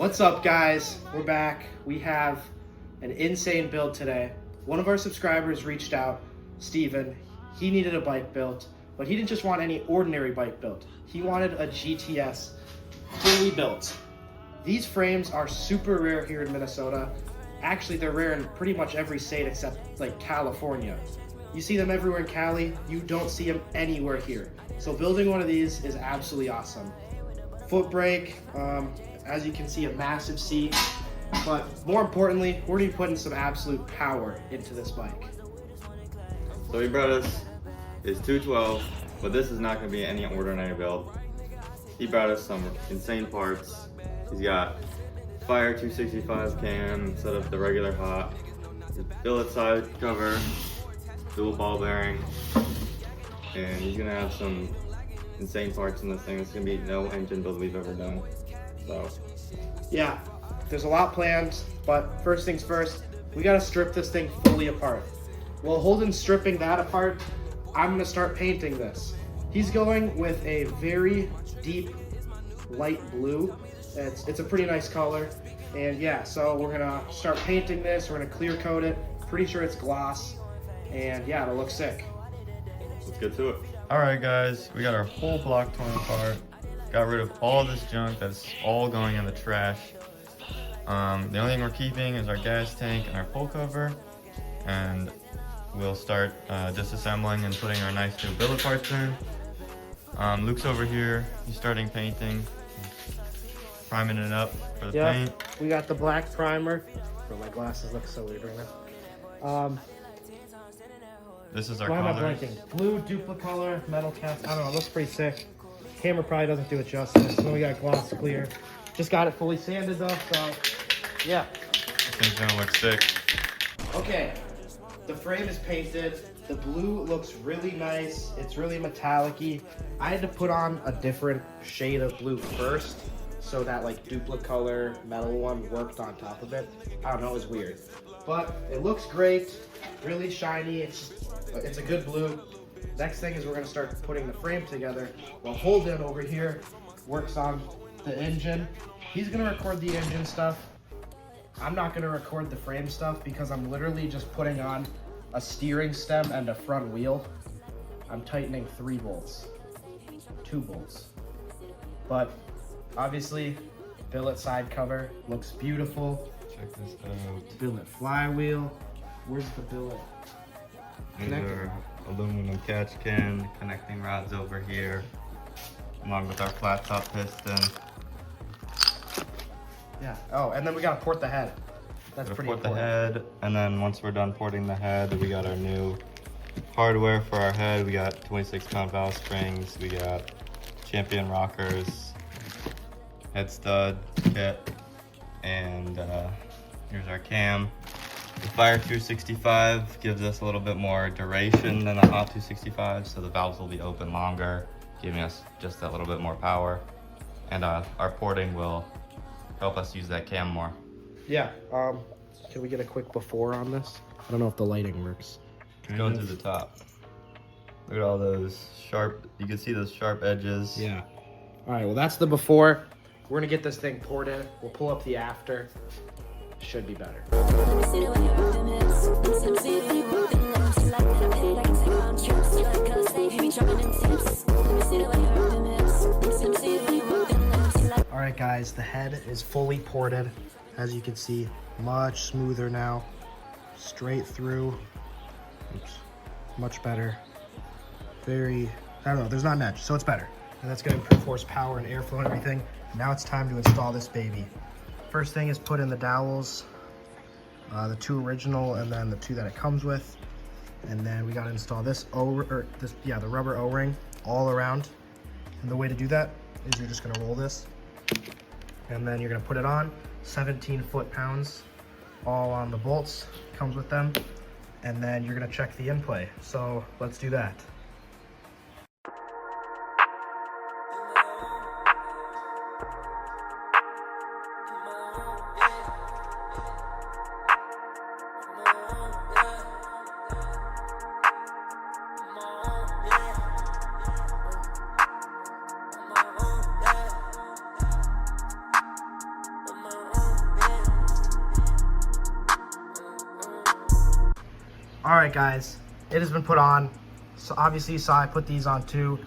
What's up, guys? We're back. We have an insane build today. One of our subscribers reached out, Steven. He needed a bike built, but he didn't just want any ordinary bike built. He wanted a GTS fully built. These frames are super rare here in Minnesota. Actually, they're rare in pretty much every state except like California. You see them everywhere in Cali, you don't see them anywhere here. So building one of these is absolutely awesome. Foot brake, as you can see, a massive seat, but more importantly, we're gonna be putting some absolute power into this bike. So he brought us his 212, but this is not gonna be any ordinary build. He brought us some insane parts. He's got Fire 265 cam instead of the regular hot, his billet side cover, dual ball bearing, and he's gonna have some insane parts in this thing. It's gonna be no engine build we've ever done. So yeah, there's a lot planned, but first things first, we gotta strip this thing fully apart. While Holden's stripping that apart, I'm gonna start painting this. He's going with a very deep light blue. It's a pretty nice color. And yeah, so we're gonna start painting this. We're gonna clear coat it. Pretty sure it's gloss. And yeah, it'll look sick. let's get to it. Alright guys, we got our whole block torn apart. Got rid of all this junk that's all going in the trash. The only thing we're keeping is our gas tank and our full cover. And we'll start disassembling and putting our nice new billet parts in. Luke's over here, he's starting painting. Priming it up for the paint. We got the black primer. Oh, my glasses look so weird right now. This is our Why am I colors. blanking? Blue duplicolor metal cast. I don't know, it looks pretty sick. Camera probably doesn't do it justice. Then we got gloss clear. Just got it fully sanded though, so yeah. This thing's gonna look sick. Okay, the frame is painted. The blue looks really nice. It's really metallic-y. I had to put on a different shade of blue first, so that like duplicolor metal one worked on top of it. I don't know, it was weird. But it looks great, really shiny. It's a good blue. Next thing is we're gonna start putting the frame together while Holden over here works on the engine. He's gonna record the engine stuff. I'm not gonna record the frame stuff because I'm literally just putting on a steering stem and a front wheel. I'm tightening 3 bolts, 2 bolts. But obviously, billet side cover looks beautiful. Check this out. Billet flywheel. Where's the billet? These are aluminum catch can, connecting rods over here, along with our flat top piston. Yeah. Oh, and then we gotta port the head. That's pretty Port important. the head, and then once we're done porting the head, we got our new hardware for our head. We got 26-pound valve springs. We got Champion rockers, head stud kit, and here's our cam. The Fire 265 gives us a little bit more duration than the Hot 265, so the valves will be open longer, giving us just that little bit more power. And our porting will help us use that cam more. Yeah. Can we get a quick before on this? I don't know if the lighting works. Going to the top. Look at all those sharp, you can see those sharp edges. Yeah. All right, well, that's the before. We're gonna get this thing poured in. We'll pull up the after. Should be better. All right, guys, the head is fully ported. As you can see, much smoother now. Straight through. Oops. Much better. Very, I don't know, there's not an edge, so it's better. And that's gonna improve horsepower and airflow and everything. Now it's time to install this baby. First thing is put in the dowels, the 2 original and then the 2 that it comes with. And then we gotta install this the rubber O-ring all around. And the way to do that is you're just gonna roll this and then you're gonna put it on. 17 foot-pounds all on the bolts, comes with them. And then you're gonna check the in-play. So let's do that. All right, guys, it has been put on. So obviously you saw I put these on too.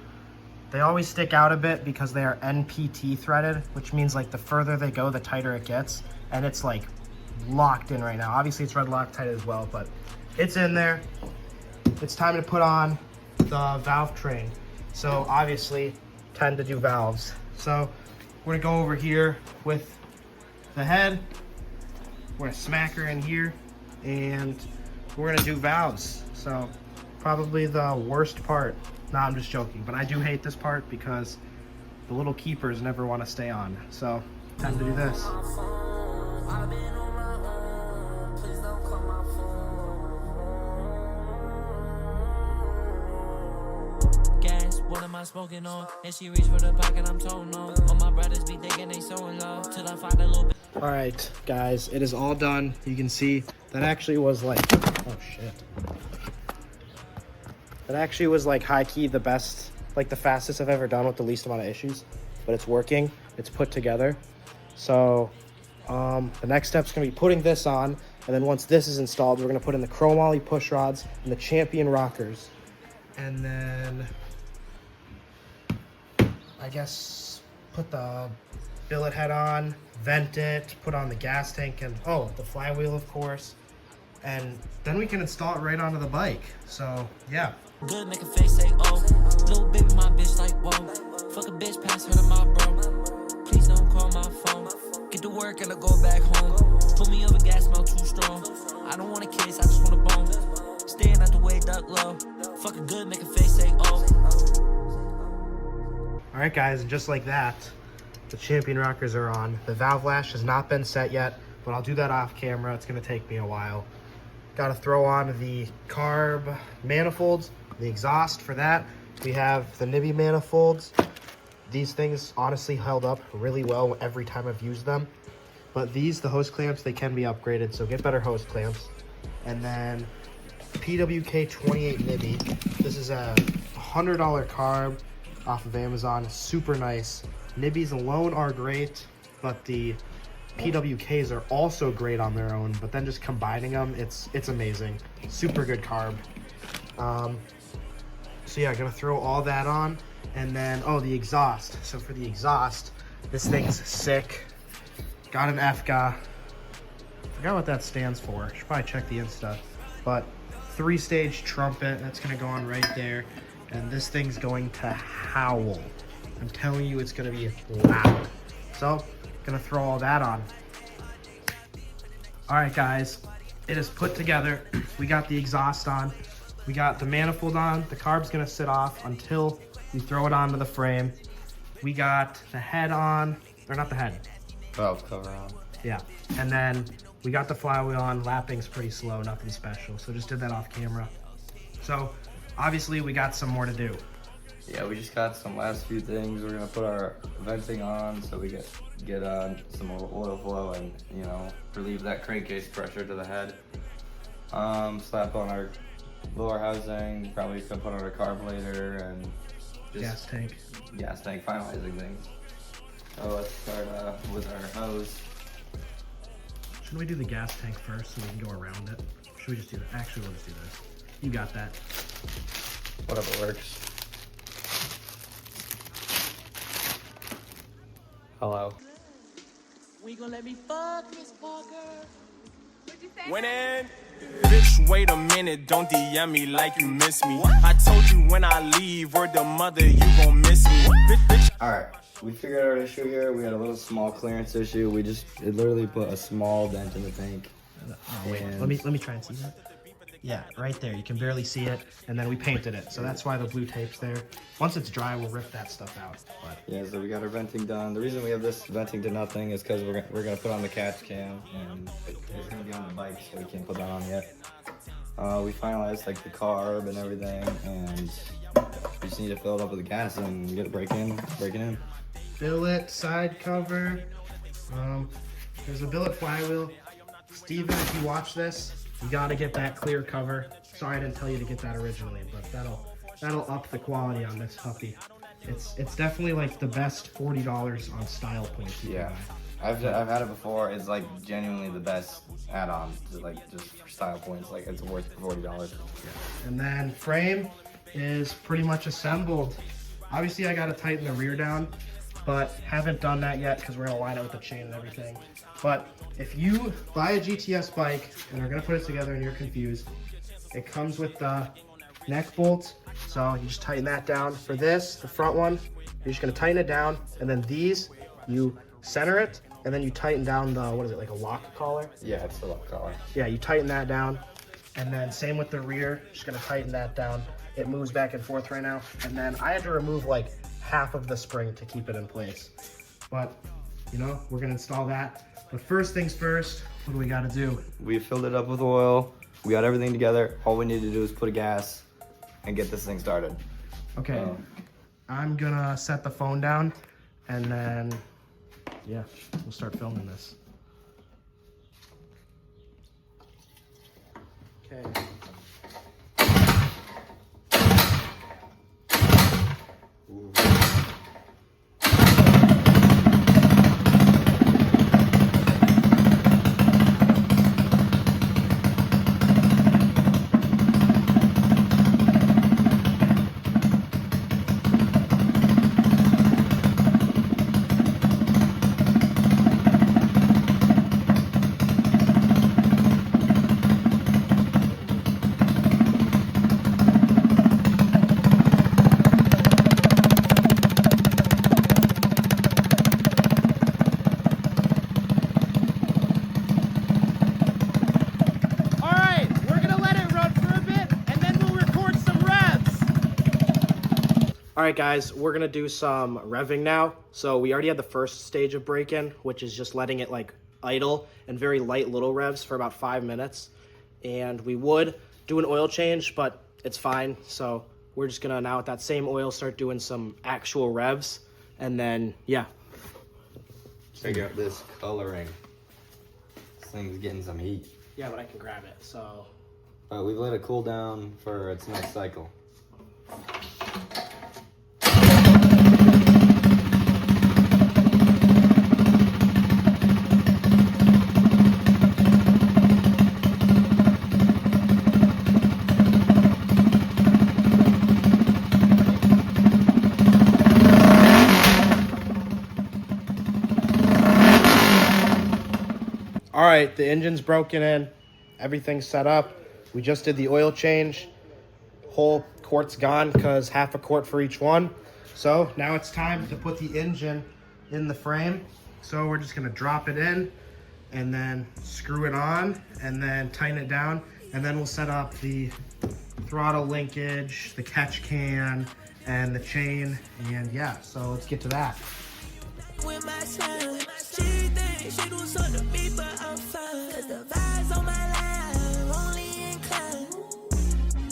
They always stick out a bit because they are NPT threaded, which means like the further they go, the tighter it gets. And it's like locked in right now. Obviously it's red Loctite as well, but it's in there. It's time to put on the valve train. So obviously tend to do valves. So we're gonna go over here with the head. We're gonna smack her in here and we're gonna do valves. So probably the worst part. No, I'm just joking, but I do hate this part because the little keepers never want to stay on. So time to do this. What am I smoking on? And she reach for the pocket, I'm toning on. All my brothers be thinking they so in love till I find a little bit. All right, guys, it is all done. You can see that actually was like, oh shit. That actually was like high key the best, like the fastest I've ever done with the least amount of issues, but it's working. It's put together. So the next step's gonna be putting this on. And then once this is installed, we're gonna put in the chromoly push rods and the Champion rockers. And then I guess put the billet head on, vent it, put on the gas tank, and oh, the flywheel, of course. And then we can install it right onto the bike. So yeah. Good, make a face say, oh. Little baby, my bitch like, whoa. Fuck a bitch, pass her to my bro. Please don't call my phone. Get to work and I go back home. Put me over, gas smell too strong. I don't want a kiss, I just want a bone. Staying out the way, duck low. Fuck a good, make a face say, oh. All right, guys, and just like that, the Champion rockers are on. The valve lash has not been set yet, but I'll do that off camera. It's gonna take me a while. Got to throw on the carb manifolds, the exhaust for that. We have the Nibby manifolds. These things honestly held up really well every time I've used them. But these, the hose clamps, they can be upgraded, so get better hose clamps. And then PWK 28 Nibby. This is a $100 carb off of Amazon. Super nice. Nibbies alone are great, but the PWKs are also great on their own, but then just combining them, it's amazing. Super good carb. So yeah, gonna throw all that on. And then, oh, the exhaust. So for the exhaust, this thing's sick. Got an FGA. Forgot what that stands for. Should probably check the Insta. But 3-stage trumpet, that's gonna go on right there. And this thing's going to howl. I'm telling you, it's gonna be loud. So, gonna throw all that on. All right, guys, it is put together. We got the exhaust on. We got the manifold on. The carb's gonna sit off until we throw it onto the frame. We got the head on, or not the head. Valve cover on. Yeah, and then we got the flywheel on. Lapping's pretty slow, nothing special. So just did that off camera. So obviously we got some more to do. Yeah, we just got some last few things. We're gonna put our venting on so we get some more oil flow and, you know, relieve that crankcase pressure to the head. Slap on our lower housing, probably gonna put on our carburetor and just gas tank, finalizing things. So let's start with our hose. Should we do the gas tank first so we can go around it? Should we just do that? Actually, we'll just do this. You got that. Whatever works. Hello. We gonna let me fuck Miss Parker. What'd you say? Winning. Bitch, wait a minute, don't DM me like you miss me. I told you when I leave, word the mother, you gon' miss me. Bitch. Alright, we figured out our issue here. We had a little small clearance issue. It literally put a small dent in the tank. Oh wait, let me try and see that. Yeah, right there. You can barely see it, and then we painted it, so that's why the blue tape's there. Once it's dry, we'll rip that stuff out. But yeah, so we got our venting done. The reason we have this venting to nothing is because we're gonna put on the catch cam, and it's gonna be on the bike, so we can't put that on yet. We finalized like the carb and everything, and we just need to fill it up with the gas and get it breaking in. billet side cover. There's a billet flywheel. Steven, if you watch this, you gotta get that clear cover. Sorry I didn't tell you to get that originally, but that'll up the quality on this puppy. It's definitely like the best $40 on style points. Yeah, I've had it before. It's like genuinely the best add-on to like just for style points. Like it's worth $40. And then frame is pretty much assembled. Obviously I gotta tighten the rear down, but haven't done that yet because we're gonna line it with the chain and everything. But if you buy a GTS bike and are gonna put it together and you're confused, it comes with the neck bolts. So you just tighten that down. For this, the front one, you're just gonna tighten it down, and then these, you center it, and then you tighten down the, what is it, like a lock collar? Yeah, it's the lock collar. Yeah, you tighten that down. And then same with the rear, just gonna tighten that down. It moves back and forth right now. And then I had to remove like half of the spring to keep it in place. But, you know, we're gonna install that. But first things first, what do we gotta do? We filled it up with oil. We got everything together. All we need to do is put a gas and get this thing started. Okay, I'm gonna set the phone down and then, yeah, we'll start filming this. Okay. All right, guys, we're gonna do some revving now. So we already had the first stage of break-in, which is just letting it like idle and very light little revs for about 5 minutes. And we would do an oil change, but it's fine. So we're just gonna now with that same oil start doing some actual revs, and then yeah. Check out this coloring. This thing's getting some heat. Yeah, but I can grab it. So. But we've let it cool down for its next cycle. All right, the engine's broken in, everything's set up. We just did the oil change. Whole quart's gone because half a quart for each one. So now it's time to put the engine in the frame. So we're just gonna drop it in and then screw it on and then tighten it down. And then we'll set up the throttle linkage, the catch can, and the chain. And yeah, so let's get to that. With my son, she thinks she do something to me, but I'm fine. Cause the vibes on my life only incline.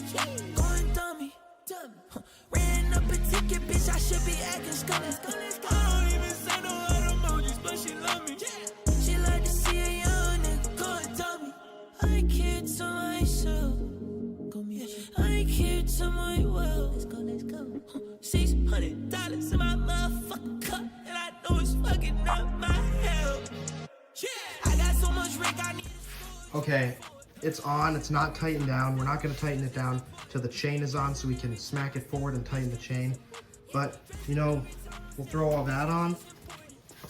She going dummy. Ran up a ticket, bitch, I should be acting scummy. I don't even say no other emojis, but she love me. She like to see a young nigga going dummy. I care to myself. I care to my world. Let's go. $600 in my motherfucking cup, and I know it's fucking up my health. Yeah, I got so much Rick, I need. Okay, it's on, it's not tightened down. We're not gonna tighten it down till the chain is on so we can smack it forward and tighten the chain. But, you know, we'll throw all that on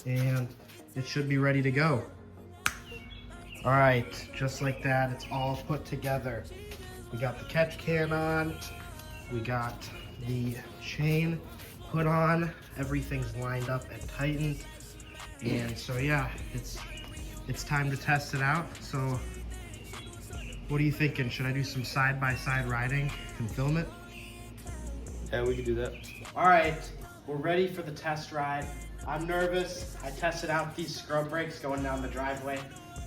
and it should be ready to go. All right, just like that, it's all put together. We got the catch can on, we got the chain put on, everything's lined up and tightened. And so yeah, it's time to test it out. So what are you thinking? Should I do some side-by-side riding and film it? Yeah, we could do that. All right, we're ready for the test ride. I'm nervous. I tested out these scrub brakes going down the driveway.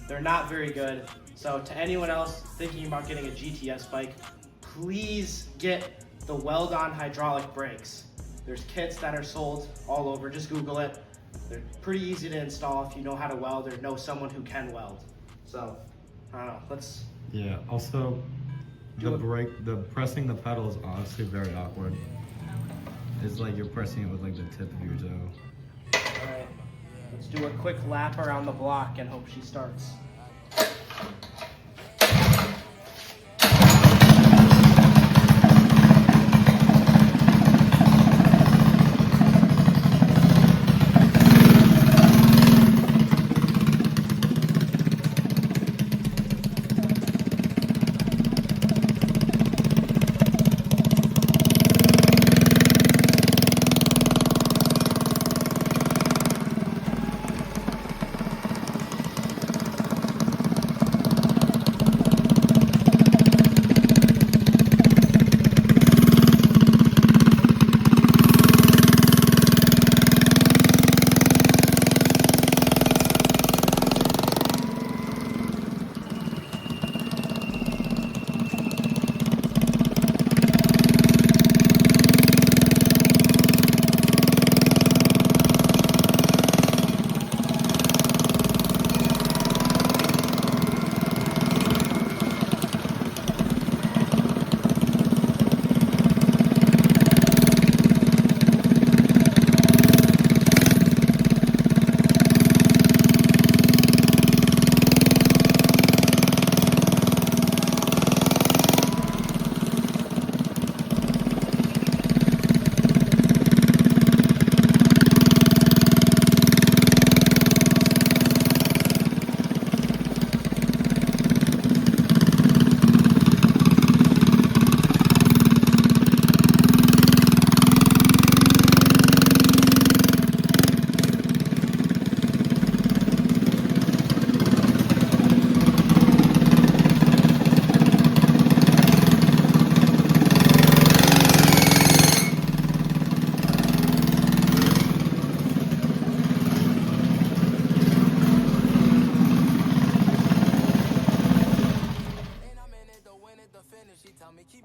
They're not very good. So to anyone else thinking about getting a GTS bike, please get the weld-on hydraulic brakes. There's kits that are sold all over, just Google it. They're pretty easy to install if you know how to weld or know someone who can weld. So, I don't know, let's... Yeah, also, the pressing the pedal is honestly very awkward. It's like you're pressing it with like the tip of your toe. Alright, Let's do a quick lap around the block and hope she starts.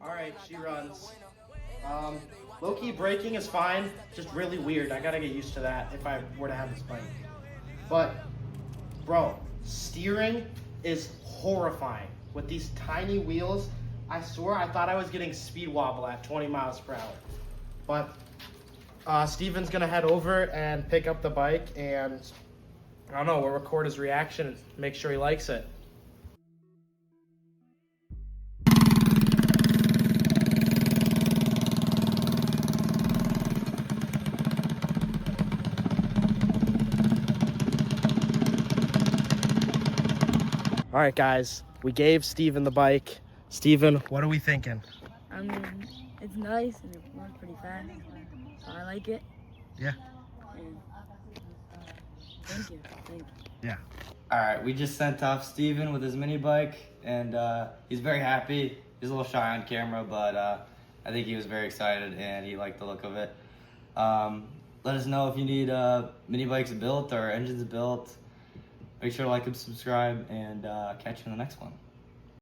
Alright, she runs. Low-key braking is fine, just really weird. I gotta get used to that if I were to have this bike. But, bro, steering is horrifying. With these tiny wheels, I swear I thought I was getting speed wobble at 20 miles per hour. But, Steven's gonna head over and pick up the bike, and I don't know, we'll record his reaction and make sure he likes it. All right, guys, we gave Steven the bike. Steven, what are we thinking? I mean, it's nice and it runs pretty fast. So I like it. Yeah. And thank you. Yeah. All right, we just sent off Steven with his mini bike, and he's very happy. He's a little shy on camera, but I think he was very excited and he liked the look of it. Let us know if you need mini bikes built or engines built. Make sure to like and subscribe, and catch you in the next one.